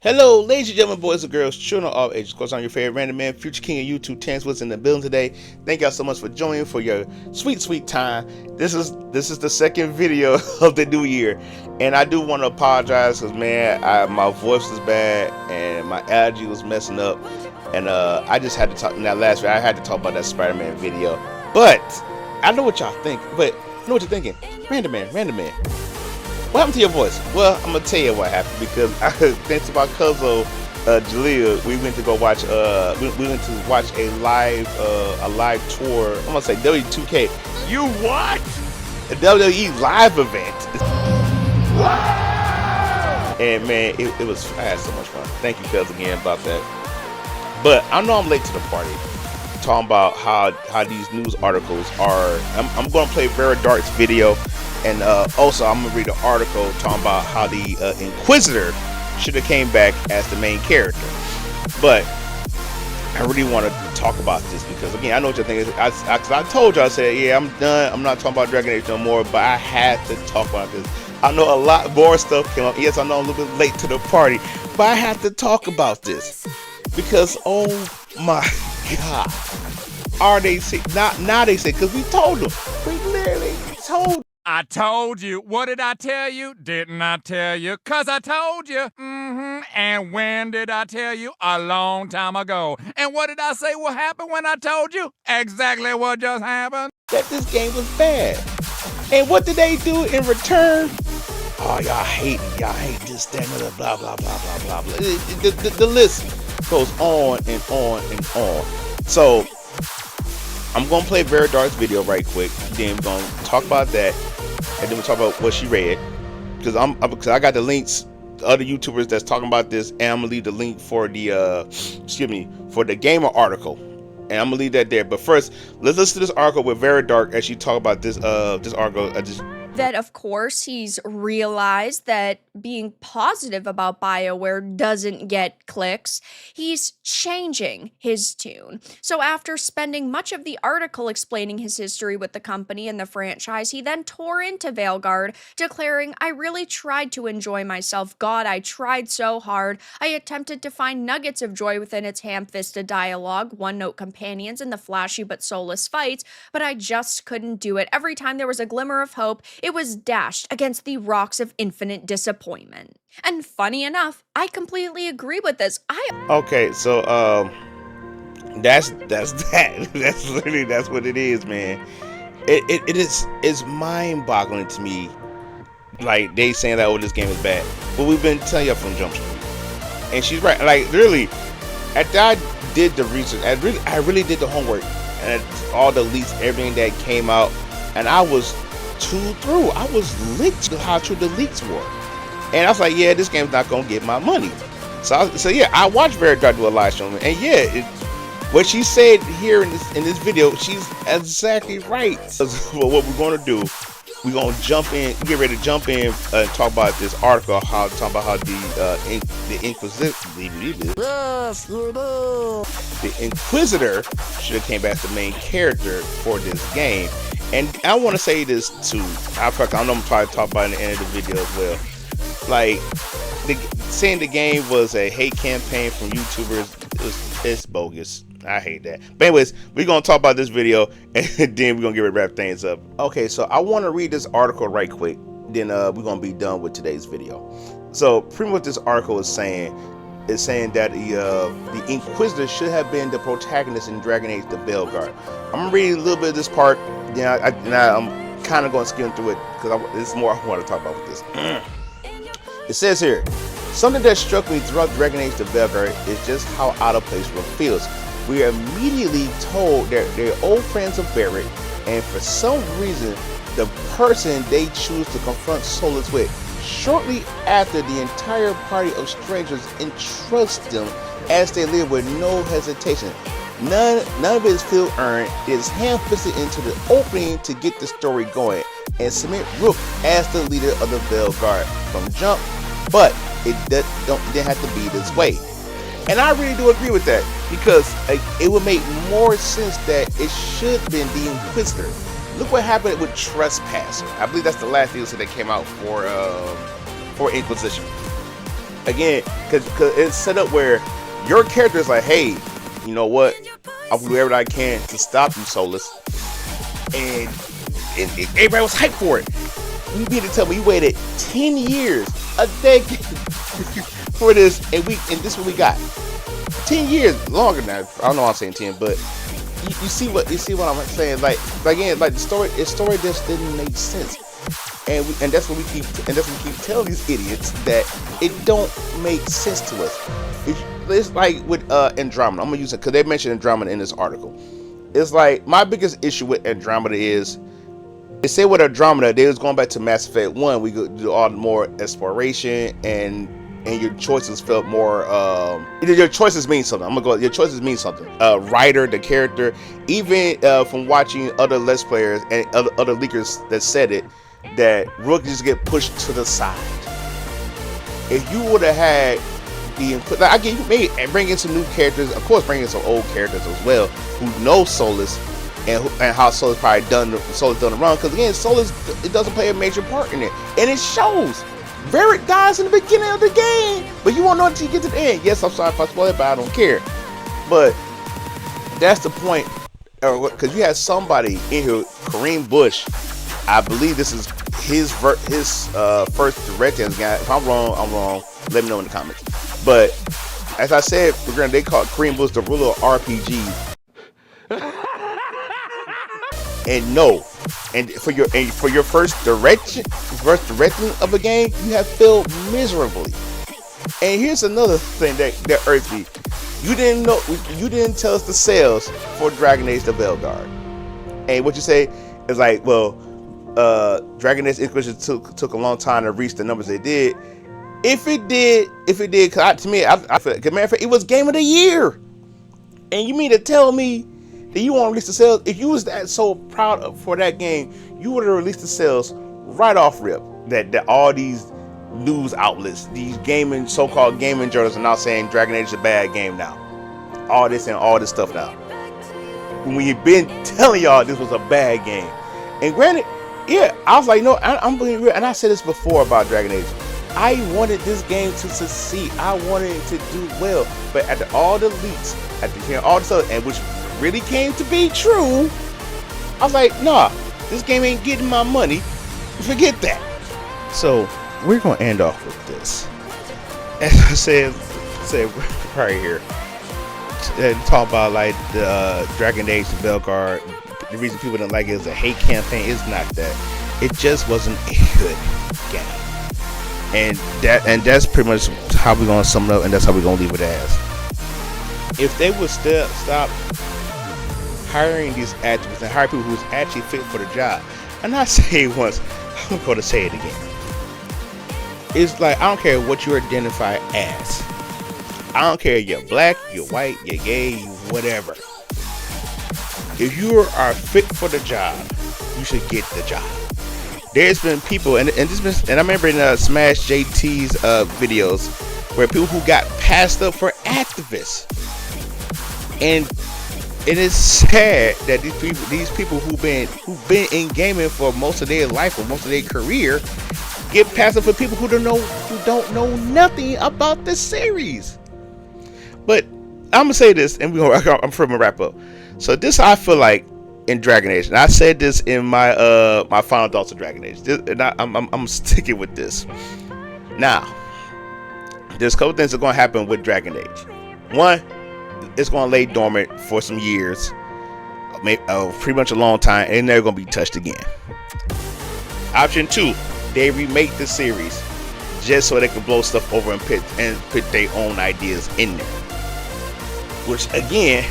Hello, ladies and gentlemen, boys and girls, children of all ages. Of course, I'm your favorite random man, future king of YouTube, Terrence Woods in the building today. Thank y'all so much for joining for your sweet time. This is the second video of the new year, and I do want to apologize because man, my voice was bad and my allergy was messing up, and I just had to talk. Now, last week I had to talk about that Spider-Man video, but I know what y'all think. But I know what you're thinking, random man. What happened to your voice? Well, I'm gonna tell you what happened because thanks to my cousin Jalea, we went to go watch we went to watch a live tour. I'm gonna say W2K. You what? A WWE live event. And man, it was, I had so much fun. Thank you, cuz, again about that. But I know I'm late to the party. Talking about how these news articles are. I'm gonna play Vera Dark's video. And also, I'm gonna read an article talking about how the Inquisitor should have came back as the main character. But I really want to talk about this because, again, I know what you're thinking. Because I told you, I said, yeah, I'm done. I'm not talking about Dragon Age no more. But I had to talk about this. I know a lot more stuff came up. Yes, I know I'm a little bit late to the party, but I had to talk about this because, oh my God, are they sick? Now they sick because we told them. We literally told them. I told you. What did I tell you? Didn't I tell you? 'Cause I told you. And when did I tell you? A long time ago. And what did I say will happen when I told you? Exactly what just happened. That this game was bad. And what did they do in return? Oh, y'all hate this, that, and the blah, blah, blah, blah, blah, blah. The list goes on and on and on. So, I'm going to play Vera Dark's video right quick. Then we're going to talk about that. And then we'll talk about what she read. Because I got the links, the other YouTubers that's talking about this. And I'm going to leave the link for the, for the Gamer article. And I'm going to leave that there. But first, let's listen to this article with Vera Dark as she talk about this article. That, of course, he's realized that being positive about Bioware doesn't get clicks. He's changing his tune. So after spending much of the article explaining his history with the company and the franchise, he then tore into Failguard, declaring, "I really tried to enjoy myself. God, I tried so hard. I attempted to find nuggets of joy within its ham-fisted dialogue, one-note companions, and the flashy but soulless fights, but I just couldn't do it. Every time there was a glimmer of hope, it was dashed against the rocks of infinite disappointment." And funny enough, I completely agree with this. Okay, so that's that. That's what it is, man. It's mind-boggling to me. Like they saying that, oh, this game is bad, but we've been telling you from Jump Street, and she's right. Like really, after I did the research, I really did the homework, and all the leaks, everything that came out, and I was through. I was lit to how true the leaks were, and I was like, yeah, this game's not gonna get my money. So yeah, I watched Vera Dark do a live stream, and yeah, what she said here in this video, she's exactly right. So what we're gonna do, we're gonna jump in, get ready to jump in and talk about this article, how the Inquisitor should have came back as the main character for this game. And I want to say this too. I know I'm trying to talk about it in the end of the video as well. Like, saying the game was a hate campaign from YouTubers, it's bogus. I hate that. But anyways, we're going to talk about this video and then we're going to get ready to wrap things up. Okay, so I want to read this article right quick. Then we're going to be done with today's video. So pretty much this article is saying that the Inquisitor should have been the protagonist in Dragon Age: The Failguard. I'm going to read a little bit of this part. Then I'm kind of going to skim through it because there's more I want to talk about with this. It says here, something that struck me throughout Dragon Age: The Failguard is just how out of place Rook feels. We are immediately told that they're old friends of Barrett, and for some reason, the person they choose to confront Solus with, shortly after the entire party of strangers entrust them as they live with no hesitation. None of it is feel earned. It is hand-fisted into the opening to get the story going and cement Rook as the leader of the Failguard from jump, but it didn't have to be this way. And I really do agree with that because it would make more sense that it should have been the Inquisitor. Look what happened with Trespasser. I believe that's the last DLC that came out for Inquisition. Again, because it's set up where your character is like, hey, you know what? I'll do whatever I can to stop you, Solus. And everybody was hyped for it. You mean to tell me you waited 10 years, a decade for this, and this is what we got. 10 years, longer now. I don't know why I'm saying 10, but you see what I'm saying. Like again, like the story just didn't make sense. And that's what we keep telling these idiots, that it don't make sense to us. It's like with Andromeda. I'm gonna use it because they mentioned Andromeda in this article. It's like my biggest issue with Andromeda is they say with Andromeda they was going back to Mass Effect 1. We could do all the more exploration and your choices felt more. Your choices mean something. Your choices mean something. Ryder, the character, even from watching other Let's Players and other leakers that said it, that Rook just get pushed to the side. If you would have had you may bring in some new characters, of course, bring in some old characters as well who know Solus and how Solus probably done the run. Because again, Solus, it doesn't play a major part in it, and it shows. Varric dies in the beginning of the game, but you won't know until you get to the end. Yes, I'm sorry if I spoil it, but I don't care. But that's the point, because you had somebody in here, Kareem Bush. I believe this is his first directing game. If I'm wrong, I'm wrong. Let me know in the comments. But as I said, they call Kareem Bush the ruler of RPGs. And no, and for your first directing of a game, you have failed miserably. And here's another thing that irks me: you didn't tell us the sales for Dragon Age: The Failguard. And what you say is like, well, Dragon Age Inquisitor took a long time to reach the numbers they did. If it did, cause to me, I feel like, matter of fact, it was Game of the Year. And you mean to tell me that you want to release the sales? If you was that so proud for that game, you would have released the sales right off rip. That all these news outlets, these so-called gaming journalists, are now saying Dragon Age is a bad game now. All this and all this stuff now. When we've been telling y'all this was a bad game. And granted, yeah, I was like, no, I'm being real. And I said this before about Dragon Age. I wanted this game to succeed. I wanted it to do well. But after all the leaks, after hearing all this stuff, and which really came to be true, I was like, nah, this game ain't getting my money. Forget that. So we're gonna end off with this. As I said right here, talk about like the Dragon Age: The Failguard. The reason people don't like it is a hate campaign. It's not that. It just wasn't a good game. And that's pretty much how we're gonna sum it up, and that's how we're gonna leave it as. If they would still stop hiring these actors and hire people who's actually fit for the job, and I say it once, I'm going to say it again. It's like, I don't care what you identify as. I don't care if you're black, you're white, you're gay, whatever. If you are fit for the job, you should get the job. There's been people, and I remember in Smash JT's videos, where people who got passed up for activists, and it is sad that these people who've been in gaming for most of their life or most of their career get passed up for people who don't know nothing about the series. But I'm gonna say this, and I'm gonna wrap up. So this I feel like in Dragon Age, and I said this in my my final thoughts of Dragon Age, and I'm sticking with this. Now, there's a couple things that are going to happen with Dragon Age. One, it's going to lay dormant for some years, pretty much a long time, and they're going to be touched again. Option two, they remake the series just so they can blow stuff over and put their own ideas in there, which again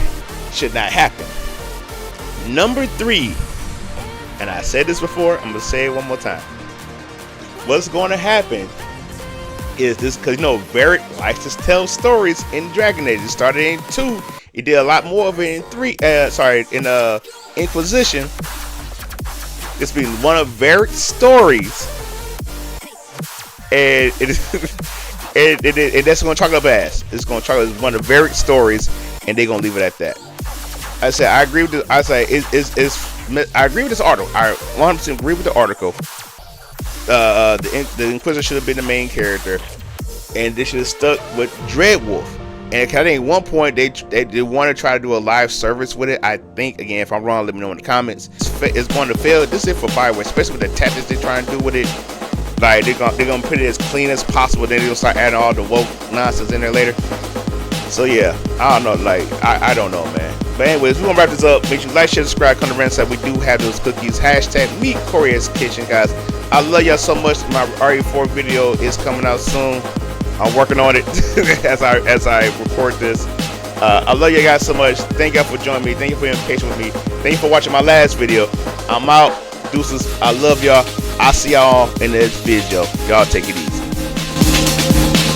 should not happen. Number three, and I said this before, I'm gonna say it one more time. What's going to happen is this, because Varric likes to tell stories in Dragon Age. It started in 2. He did a lot more of it in 3. In Inquisition. It's been one of Varric's stories, and and that's going to chalk up as. It's going to chalk up as one of Varric's stories, and they're going to leave it at that. I said I agree with this. I say I agree with this article. I 100% agree with the article. The Inquisitor should have been the main character. and they should have stuck with Dreadwolf. And I think at one point they want to try to do a live service with it. I think, again, if I'm wrong, let me know in the comments. It's going to fail. This is it for Bioware, especially with the tactics they're trying to do with it. Like they're gonna put it as clean as possible. Then they're gonna start adding all the woke nonsense in there later. So yeah, I don't know. Like I don't know, man. But anyways, we're gonna wrap this up. Make sure you like, share, subscribe, come to Random Side. We do have those cookies. Hashtag meet Corey's Kitchen, guys. I love y'all so much. My RE4 video is coming out soon. I'm working on it as I record this. I love you guys so much. Thank y'all for joining me. Thank you for being patient with me. Thank you for watching my last video. I'm out. Deuces. I love y'all. I'll see y'all in the next video. Y'all take it easy.